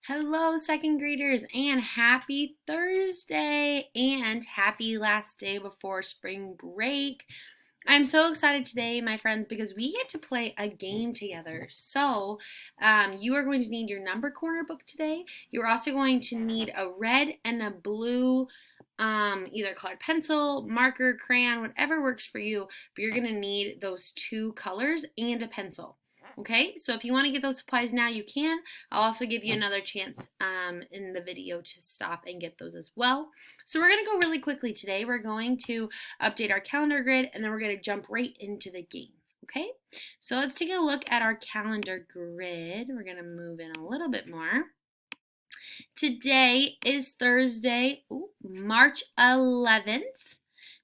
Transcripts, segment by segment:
Hello, second graders, and happy Thursday and happy last day before spring break. I'm so excited today, my friends, because we get to play a game together. You are going to need your number corner book today. You're also going to need a red and a blue, either colored pencil, marker, crayon, whatever works for you. But you're going to need those two colors and a pencil. Okay, so if you want to get those supplies now, you can. I'll also give you another chance in the video to stop and get those as well. So we're going to go really quickly today. We're going to update our calendar grid, and then we're going to jump right into the game. Okay, so let's take a look at our calendar grid. We're going to move in a little bit more. Today is Thursday, March 11th.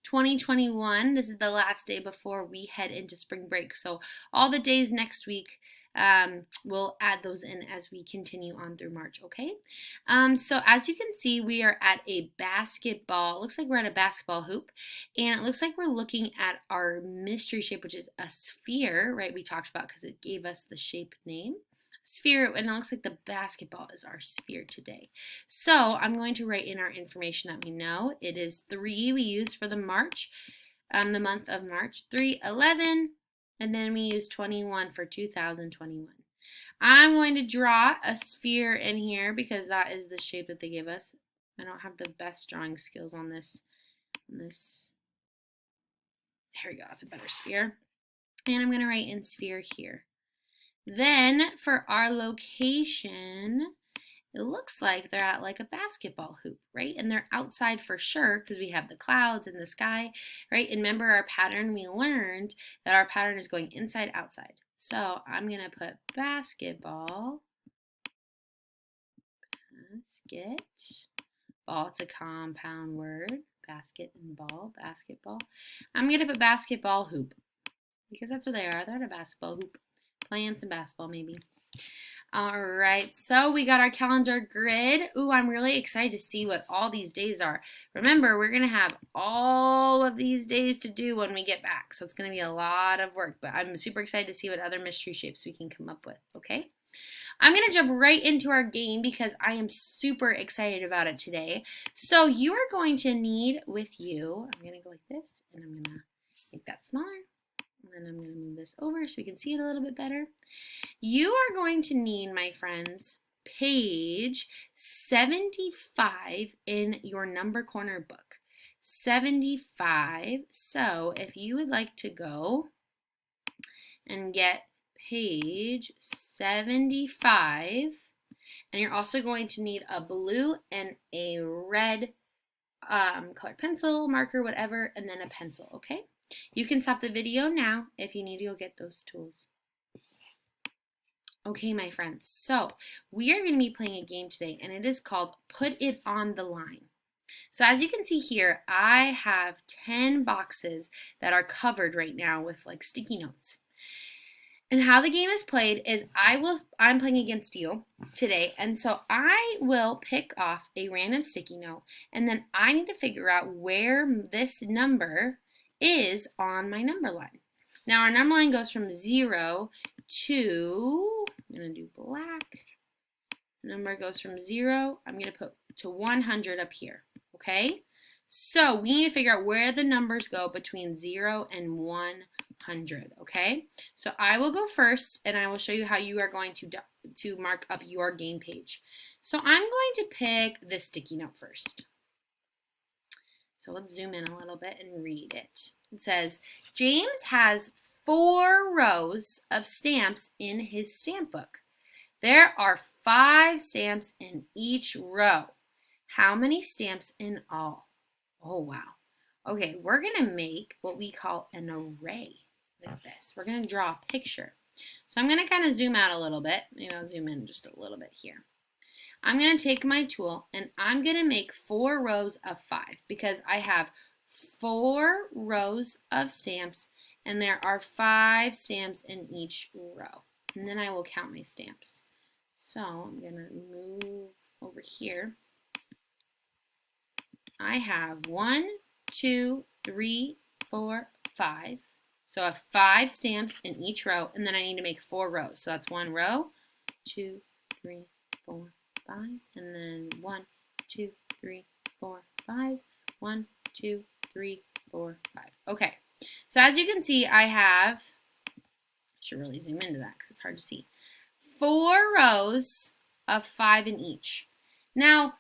2021. This is the last day before we head into spring break. So all the days next week, we'll add those in as we continue on through March, okay? So as you can see, we are at a basketball. It looks like we're at a basketball hoop. And it looks like we're looking at our mystery shape, which is a sphere, right? We talked about because it gave us the shape name. Sphere, and it looks like the basketball is our sphere today. So I'm going to write in our information that we know. It is 3 we use for the month of March, 3/11, and then we use 21 for 2021. I'm going to draw a sphere in here because that is the shape that they give us. I don't have the best drawing skills on this. Here we go, that's a better sphere. And I'm going to write in sphere here. Then for our location, it looks like they're at like a basketball hoop, right? And they're outside for sure because we have the clouds and the sky, right? And remember our pattern, we learned that our pattern is going inside, outside. So I'm going to put basketball, basket, ball, it's a compound word, basket and ball, basketball. I'm going to put basketball hoop because that's what they are. They're at a basketball hoop. Playing some basketball maybe. All right, so we got our calendar grid. Ooh, I'm really excited to see what all these days are. Remember, we're going to have all of these days to do when we get back, so it's going to be a lot of work, but I'm super excited to see what other mystery shapes we can come up with, okay? I'm going to jump right into our game because I am super excited about it today. So you are going to need with you, I'm going to go like this, and I'm going to make that smaller. And then I'm going to move this over so we can see it a little bit better. You are going to need, my friends, page 75 in your number corner book. 75. So if you would like to go and get page 75, and you're also going to need a blue and a red colored pencil, marker, whatever, and then a pencil, okay? You can stop the video now if you need to go get those tools. Okay, my friends, so we are going to be playing a game today, and it is called Put It on the Line. So as you can see here, I have 10 boxes that are covered right now with like sticky notes. And how the game is played is I'm playing against you today, and so I will pick off a random sticky note, and then I need to figure out where this number is on my number line. Now our number line goes from 0 to, I'm going to do black. The number goes from 0, I'm going to put to 100 up here, okay? So we need to figure out where the numbers go between 0 and 100, okay? So I will go first, and I will show you how you are going to mark up your game page. So I'm going to pick this sticky note first. So let's zoom in a little bit and read it. It says, James has 4 rows of stamps in his stamp book. There are 5 stamps in each row. How many stamps in all? Oh, wow. Okay, we're going to make what we call an array with this. We're going to draw a picture. So I'm going to kind of zoom out a little bit. Maybe I'll zoom in just a little bit here. I'm going to take my tool and I'm going to make 4 rows of 5 because I have 4 rows of stamps and there are 5 stamps in each row. And then I will count my stamps. So I'm going to move over here. I have 1, 2, 3, 4, 5. So I have 5 stamps in each row, and then I need to make 4 rows. So that's 1 row, 2, 3, 4, 5. 5, and then 1, 2, 3, 4, 5. 1, 2, 3, 4, 5. Okay, so as you can see, I should really zoom into that because it's hard to see, 4 rows of 5 in each. Now,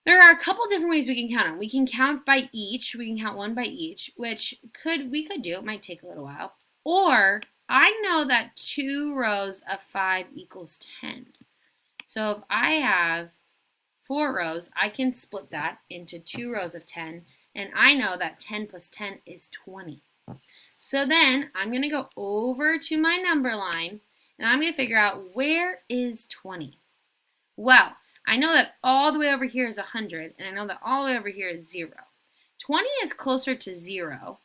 there are a couple different ways we can count them. We can count by each. We can count one by each, which we could do. It might take a little while. Or I know that 2 rows of 5 equals 10. So if I have 4 rows, I can split that into 2 rows of 10, and I know that 10 plus 10 is 20. So then I'm going to go over to my number line, and I'm going to figure out where is 20. Well, I know that all the way over here is 100, and I know that all the way over here is 0. 20 is closer to 0,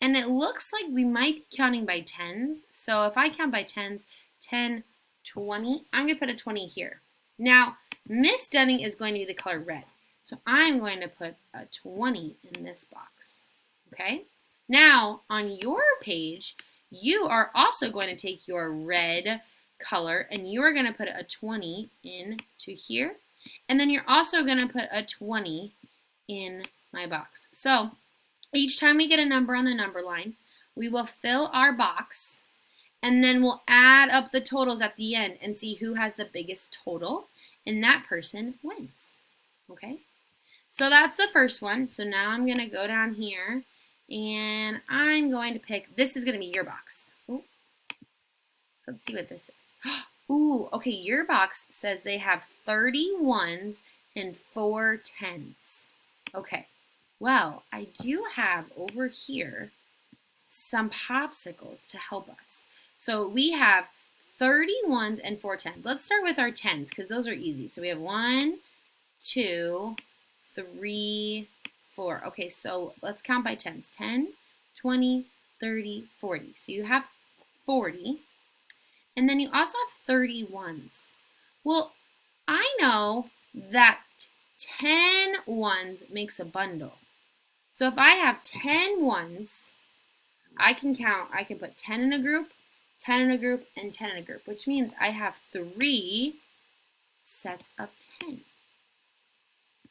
and it looks like we might be counting by tens. So if I count by tens, 10, 20, I'm going to put a 20 here. Now, Miss Dunning is going to be the color red, so I'm going to put a 20 in this box. Okay? Now, on your page, you are also going to take your red color and you are going to put a 20 into here, and then you're also going to put a 20 in my box. So each time we get a number on the number line, we will fill our box, and then we'll add up the totals at the end and see who has the biggest total, and that person wins. Okay? So that's the first one. So now I'm going to go down here and I'm going to pick, this is going to be your box. Ooh. So let's see what this is. Ooh, okay, your box says they have 30 ones and 4 tens. Okay, well, I do have over here some popsicles to help us. So we have 30 ones and 4 tens. Let's start with our tens because those are easy. So we have 1, 2, 3, 4. Okay, so let's count by tens. 10, 20, 30, 40. So you have 40. And then you also have 30 ones. Well, I know that 10 ones makes a bundle. So if I have 10 ones, I can put 10 in a group, 10 in a group, and 10 in a group, which means I have 3 sets of 10.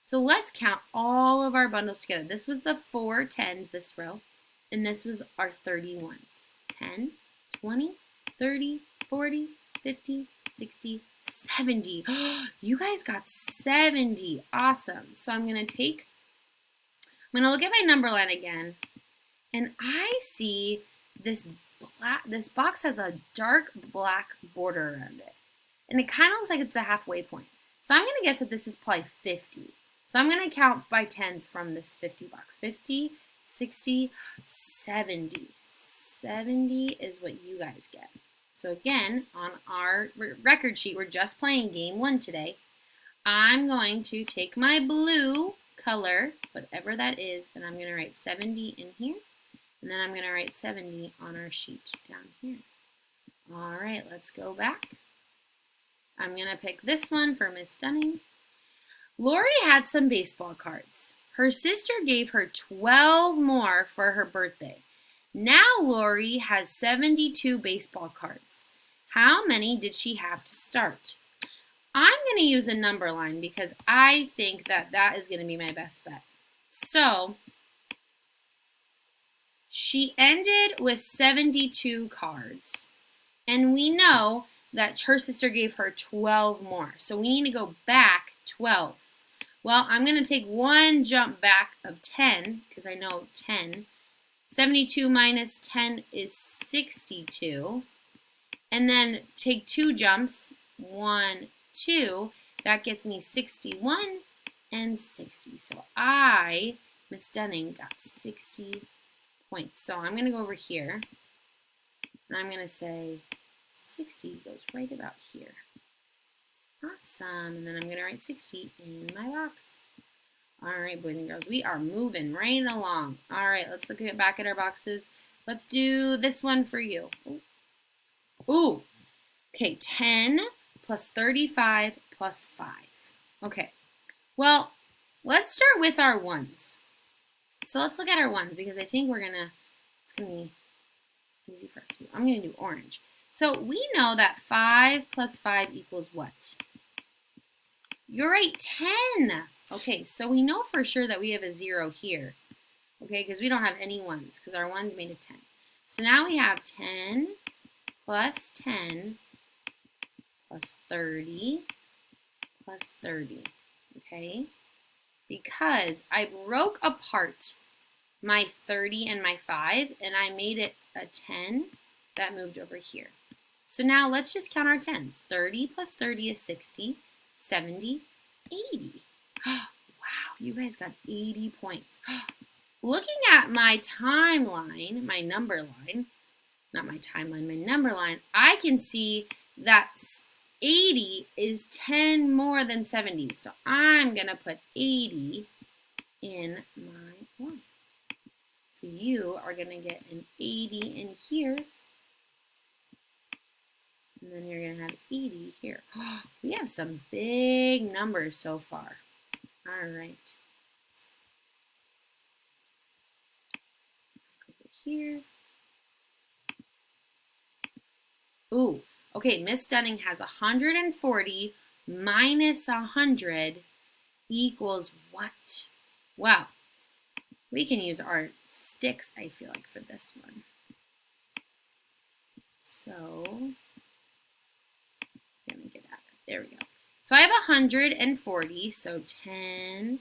So let's count all of our bundles together. This was the 4 tens, this row, and this was our 30 ones. 10, 20, 30, 40, 50, 60, 70. You guys got 70. Awesome. So I'm going to look at my number line again, and I see this box has a dark black border around it. And it kind of looks like it's the halfway point. So I'm going to guess that this is probably 50. So I'm going to count by tens from this 50 box. 50, 60, 70. 70 is what you guys get. So again, on our record sheet, we're just playing game 1 today. I'm going to take my blue color, whatever that is, and I'm going to write 70 in here. And then I'm going to write 70 on our sheet down here. All right, let's go back. I'm going to pick this one for Miss Dunning. Lori had some baseball cards. Her sister gave her 12 more for her birthday. Now Lori has 72 baseball cards. How many did she have to start? I'm going to use a number line because I think that is going to be my best bet. So she ended with 72 cards. And we know that her sister gave her 12 more. So we need to go back 12. Well, I'm going to take one jump back of 10 because I know 10. 72 minus 10 is 62. And then take 2 jumps. 1, 2. That gets me 61 and 60. So I, Miss Dunning, got 60 points. So I'm going to go over here. And I'm going to say 60 goes right about here. Awesome. And then I'm going to write 60 in my box. All right, boys and girls, we are moving right along. All right, let's look back at our boxes. Let's do this one for you. Ooh. Okay, 10 plus 35 plus 5. Okay. Well, let's start with our ones. So let's look at our ones because I think it's going to be easy for us to do. I'm going to do orange. So we know that 5 plus 5 equals what? You're right, 10. Okay, so we know for sure that we have a 0 here. Okay, because we don't have any 1s, because our 1's made of 10. So now we have 10 plus 10 plus 30 plus 30. Okay, because I broke apart my 30 and my 5, and I made it a 10 that moved over here. So now let's just count our 10s. 30 plus 30 is 60, 70, 80. Wow, you guys got 80 points. Looking at my timeline, my number line, not my timeline, my number line, I can see that 80 is 10 more than 70. So I'm going to put 80 in my one. So you are going to get an 80 in here. And then you're going to have 80 here. We have some big numbers so far. All right. Over here. Ooh, okay, Miss Dunning has 140 minus 100 equals what? Well, we can use our sticks, I feel like, for this one. So, let me get at it. There we go. So I have 140, so 10,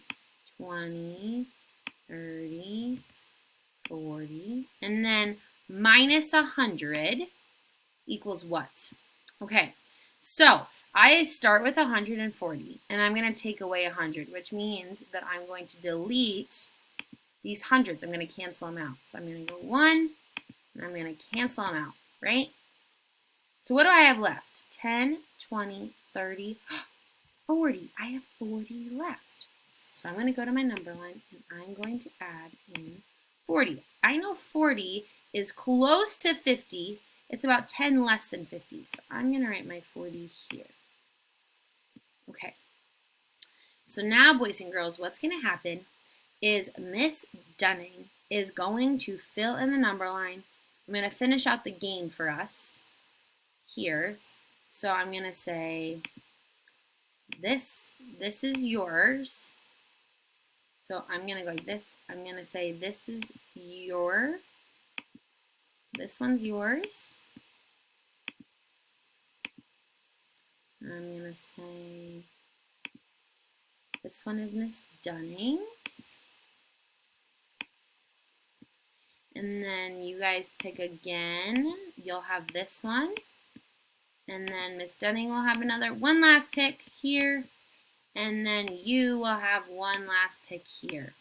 20, 30, 40, and then minus 100 equals what? Okay, so I start with 140, and I'm going to take away 100, which means that I'm going to delete these hundreds. I'm going to cancel them out. So I'm going to go 1, and I'm going to cancel them out, right? So what do I have left? 10, 20, 30, 40. I have 40 left. So I'm going to go to my number line, and I'm going to add in 40. I know 40 is close to 50. It's about 10 less than 50. So I'm going to write my 40 here. Okay. So now, boys and girls, what's going to happen is Miss Dunning is going to fill in the number line. I'm going to finish out the game for us here. So I'm going to say this is yours. So I'm going to go like this. I'm going to say this is your, this one's yours. I'm going to say this one is Miss Dunning's. And then you guys pick again. You'll have this one. And then Miss Dunning will have one last pick here. And then you will have one last pick here.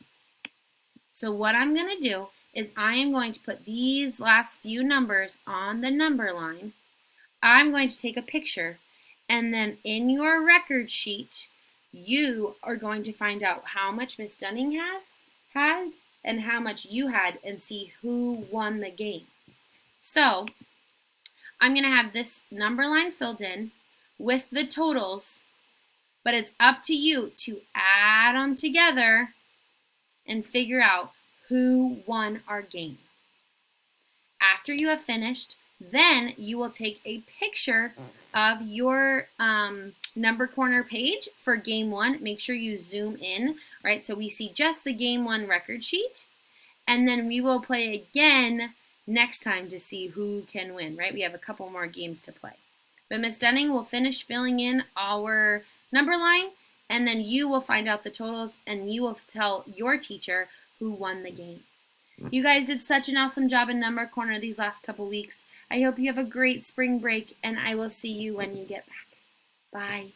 So what I'm going to do is I am going to put these last few numbers on the number line. I'm going to take a picture, and then in your record sheet, you are going to find out how much Miss Dunning had and how much you had, and see who won the game. So I'm going to have this number line filled in with the totals, but it's up to you to add them together and figure out who won our game. After you have finished, then you will take a picture of your number corner page for game 1. Make sure you zoom in, right? So we see just the game 1 record sheet. And then we will play again next time to see who can win, right? We have a couple more games to play. But Miss Dunning will finish filling in our number line, and then you will find out the totals, and you will tell your teacher who won the game. You guys did such an awesome job in Number Corner these last couple weeks. I hope you have a great spring break, and I will see you when you get back. Bye.